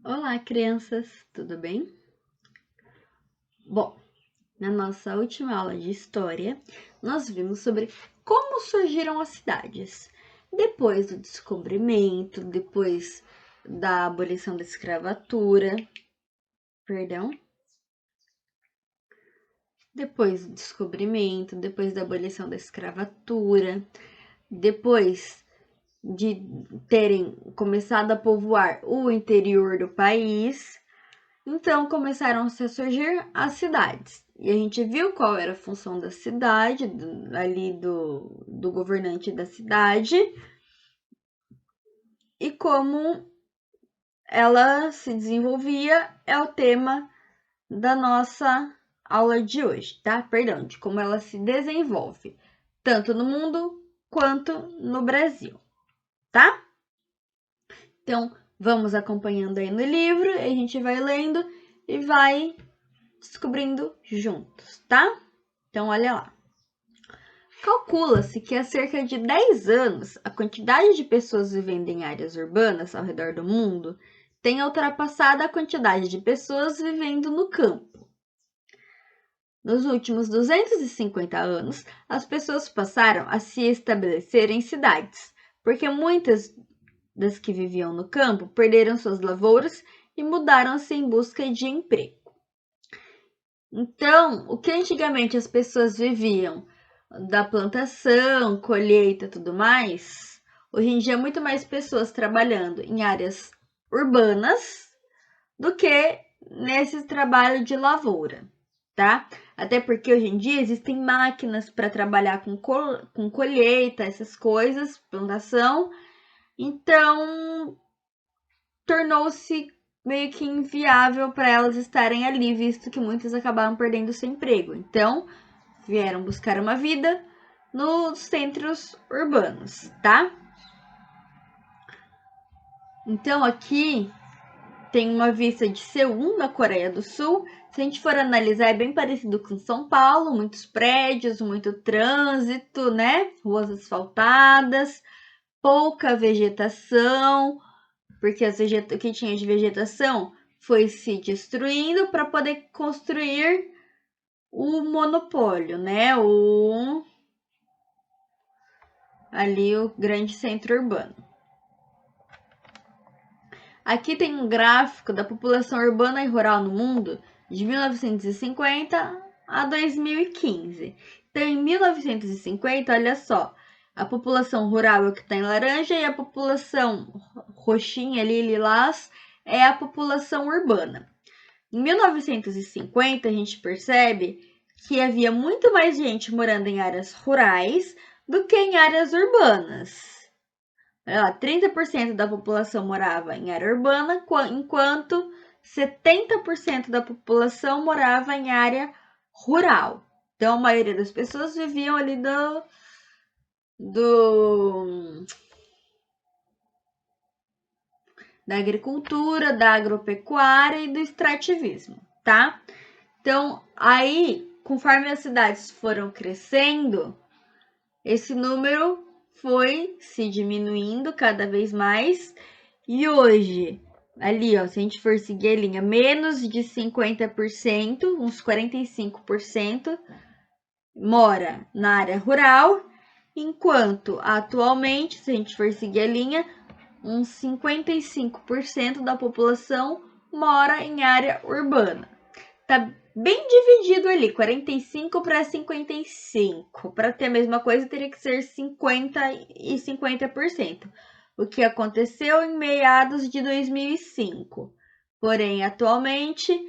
Olá, crianças, tudo bem? Bom, na nossa última aula de história, nós vimos sobre como surgiram as cidades. Depois do descobrimento, depois da abolição da escravatura, perdão, depois do descobrimento, depois da abolição da escravatura, depois de terem começado a povoar o interior do país, então começaram a surgir as cidades. E a gente viu qual era a função da cidade, do governante da cidade, e como ela se desenvolvia é o tema da nossa aula de hoje, tá? Perdão, de como ela se desenvolve, tanto no mundo quanto no Brasil, tá? Então, vamos acompanhando aí no livro, a gente vai lendo e vai descobrindo juntos, tá? Então, olha lá. Calcula-se que há cerca de 10 anos, a quantidade de pessoas vivendo em áreas urbanas ao redor do mundo tenha ultrapassado a quantidade de pessoas vivendo no campo. Nos últimos 250 anos, as pessoas passaram a se estabelecer em cidades, porque muitas das que viviam no campo perderam suas lavouras e mudaram-se em busca de emprego. Então, o que antigamente as pessoas viviam da plantação, colheita e tudo mais, hoje em dia é muito mais pessoas trabalhando em áreas urbanas do que nesse trabalho de lavoura, tá? Até porque hoje em dia existem máquinas para trabalhar com colheita, essas coisas, plantação, então tornou-se meio que inviável para elas estarem ali, visto que muitas acabaram perdendo seu emprego. Então, vieram buscar uma vida nos centros urbanos, tá? Então, aqui tem uma vista de Seul, na Coreia do Sul. Se a gente for analisar, é bem parecido com São Paulo, muitos prédios, muito trânsito, né? Ruas asfaltadas, pouca vegetação, porque o que tinha de vegetação foi se destruindo para poder construir o monopólio, né? Ali o grande centro urbano. Aqui tem um gráfico da população urbana e rural no mundo de 1950 a 2015. Então, em 1950, olha só, a população rural é o que está em laranja e a população roxinha ali, lilás, é a população urbana. Em 1950, a gente percebe que havia muito mais gente morando em áreas rurais do que em áreas urbanas. 30% da população morava em área urbana, enquanto 70% da população morava em área rural. Então, a maioria das pessoas viviam ali da agricultura, da agropecuária e do extrativismo, tá? Então, aí, conforme as cidades foram crescendo, esse número foi se diminuindo cada vez mais. E hoje, ali, ó, se a gente for seguir a linha, menos de 50%, uns 45%, mora na área rural, enquanto atualmente, se a gente for seguir a linha, uns 55% da população mora em área urbana. Tá bem dividido ali, 45 para 55. Para ter a mesma coisa, teria que ser 50 e 50%, o que aconteceu em meados de 2005. Porém, atualmente,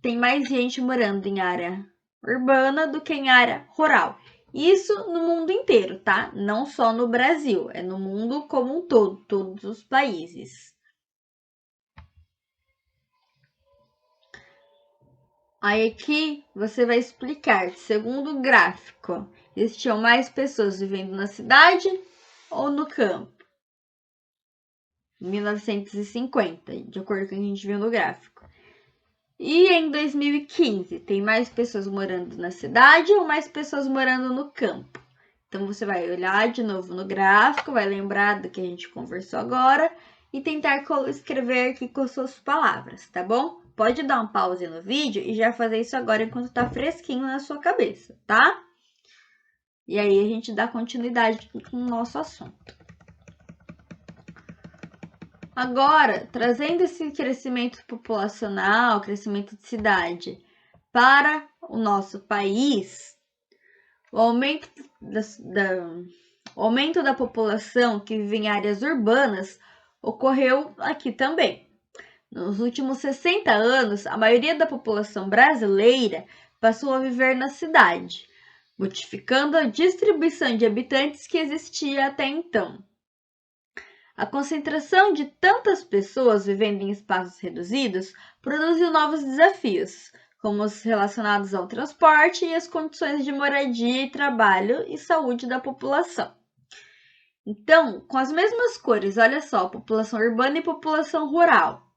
tem mais gente morando em área urbana do que em área rural. Isso no mundo inteiro, tá? Não só no Brasil, é no mundo como um todo, todos os países. Aí aqui você vai explicar, segundo o gráfico, existiam mais pessoas vivendo na cidade ou no campo? 1950, de acordo com o que a gente viu no gráfico. E em 2015, tem mais pessoas morando na cidade ou mais pessoas morando no campo? Então você vai olhar de novo no gráfico, vai lembrar do que a gente conversou agora e tentar escrever aqui com suas palavras, tá bom? Pode dar um pause no vídeo e já fazer isso agora enquanto tá fresquinho na sua cabeça, tá? E aí a gente dá continuidade com o nosso assunto. Agora, trazendo esse crescimento populacional, crescimento de cidade para o nosso país, o aumento da população que vive em áreas urbanas ocorreu aqui também. Nos últimos 60 anos, a maioria da população brasileira passou a viver na cidade, modificando a distribuição de habitantes que existia até então. A concentração de tantas pessoas vivendo em espaços reduzidos produziu novos desafios, como os relacionados ao transporte e as condições de moradia e trabalho e saúde da população. Então, com as mesmas cores, olha só, população urbana e população rural.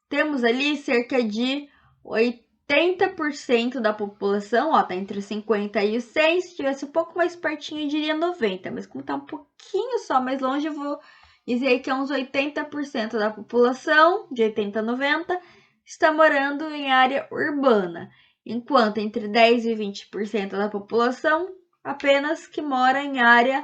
Temos ali cerca de 80% da população, ó, tá entre 50 e 100, se tivesse um pouco mais pertinho eu diria 90, mas como tá um pouquinho só mais longe, eu vou dizer que é uns 80% da população, de 80 a 90, está morando em área urbana, enquanto entre 10 e 20% da população apenas que mora em área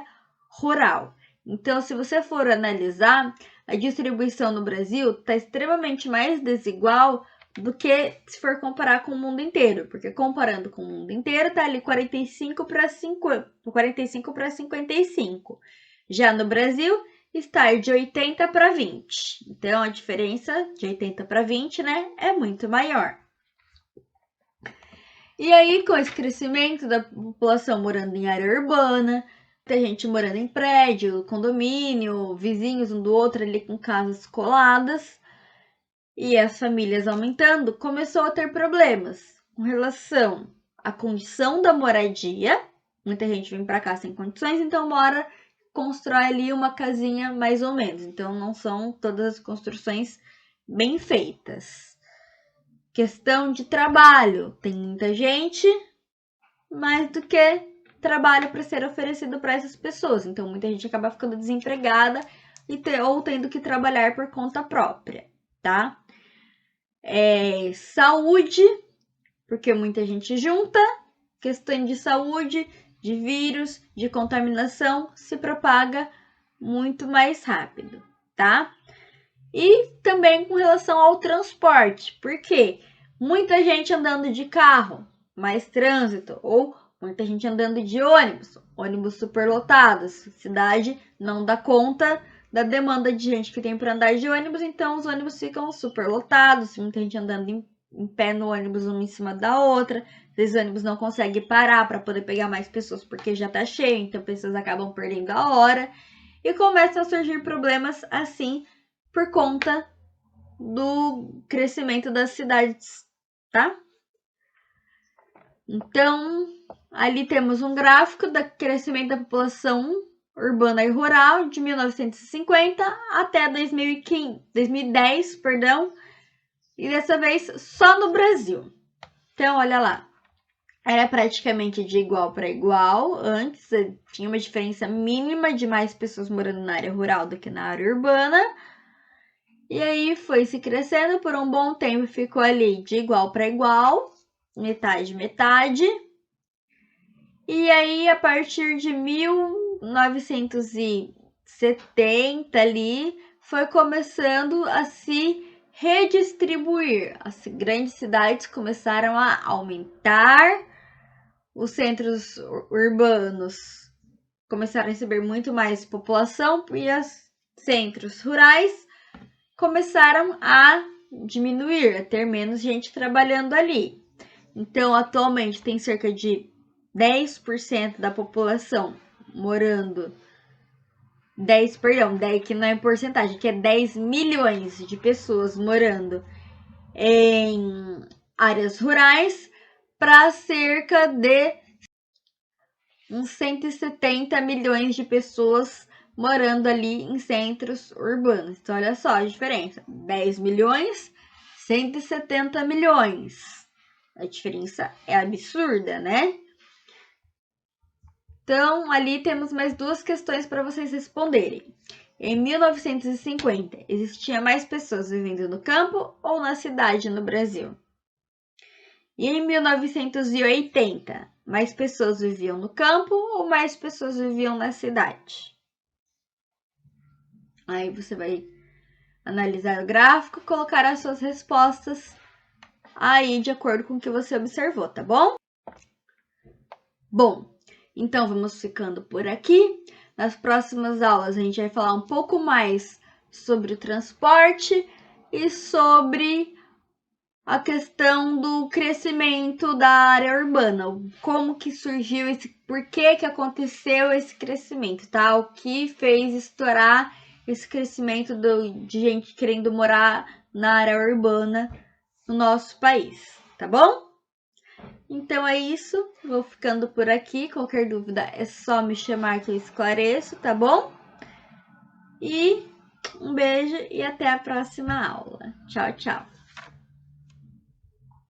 rural. Então, se você for analisar, a distribuição no Brasil está extremamente mais desigual do que se for comparar com o mundo inteiro, porque comparando com o mundo inteiro está ali 45 para 55. Já no Brasil está de 80 para 20. Então a diferença de 80 para 20, né, é muito maior. E aí, com esse crescimento da população morando em área urbana, tem gente morando em prédio, condomínio, vizinhos um do outro ali com casas coladas, e as famílias aumentando, começou a ter problemas com relação à condição da moradia. Muita gente vem para cá sem condições, então constrói ali uma casinha mais ou menos. Então não são todas as construções bem feitas. Questão de trabalho, tem muita gente, mais do que trabalho para ser oferecido para essas pessoas. Então muita gente acaba ficando desempregada ou tendo que trabalhar por conta própria, tá? Saúde, porque muita gente junta, questão de saúde, de vírus, de contaminação, se propaga muito mais rápido, tá? E também com relação ao transporte, porque muita gente andando de carro, mais trânsito, ou muita gente andando de ônibus superlotados, cidade não dá conta da demanda de gente que tem para andar de ônibus, então os ônibus ficam superlotados, muita gente andando em pé no ônibus uma em cima da outra, às vezes o ônibus não consegue parar para poder pegar mais pessoas porque já tá cheio, então pessoas acabam perdendo a hora e começam a surgir problemas assim por conta do crescimento das cidades, tá? Então, ali temos um gráfico do crescimento da população urbana e rural de 1950 até 2010, e dessa vez só no Brasil. Então, olha lá, era praticamente de igual para igual. Antes tinha uma diferença mínima de mais pessoas morando na área rural do que na área urbana. E aí foi se crescendo por um bom tempo, ficou ali de igual para igual, metade, metade. E aí, a partir de 1970 ali, foi começando a se redistribuir. As grandes cidades começaram a aumentar, os centros urbanos começaram a receber muito mais população e os centros rurais começaram a diminuir, a ter menos gente trabalhando ali. Então, atualmente tem cerca de 10% da população morando, 10 que não é porcentagem, que é 10 milhões de pessoas morando em áreas rurais, para cerca de uns 170 milhões de pessoas morando ali em centros urbanos. Então, olha só a diferença: 10 milhões, 170 milhões. A diferença é absurda, né? Então, ali temos mais duas questões para vocês responderem. Em 1950, existia mais pessoas vivendo no campo ou na cidade no Brasil? E em 1980, mais pessoas viviam no campo ou mais pessoas viviam na cidade? Aí você vai analisar o gráfico e colocar as suas respostas aí de acordo com o que você observou, tá bom? Bom, então vamos ficando por aqui. Nas próximas aulas a gente vai falar um pouco mais sobre o transporte e sobre a questão do crescimento da área urbana, como que surgiu por que aconteceu esse crescimento, tá? O que fez estourar esse crescimento de gente querendo morar na área urbana no nosso país, tá bom? Então é isso, vou ficando por aqui. Qualquer dúvida é só me chamar que eu esclareço, tá bom? E um beijo e até a próxima aula. Tchau, tchau.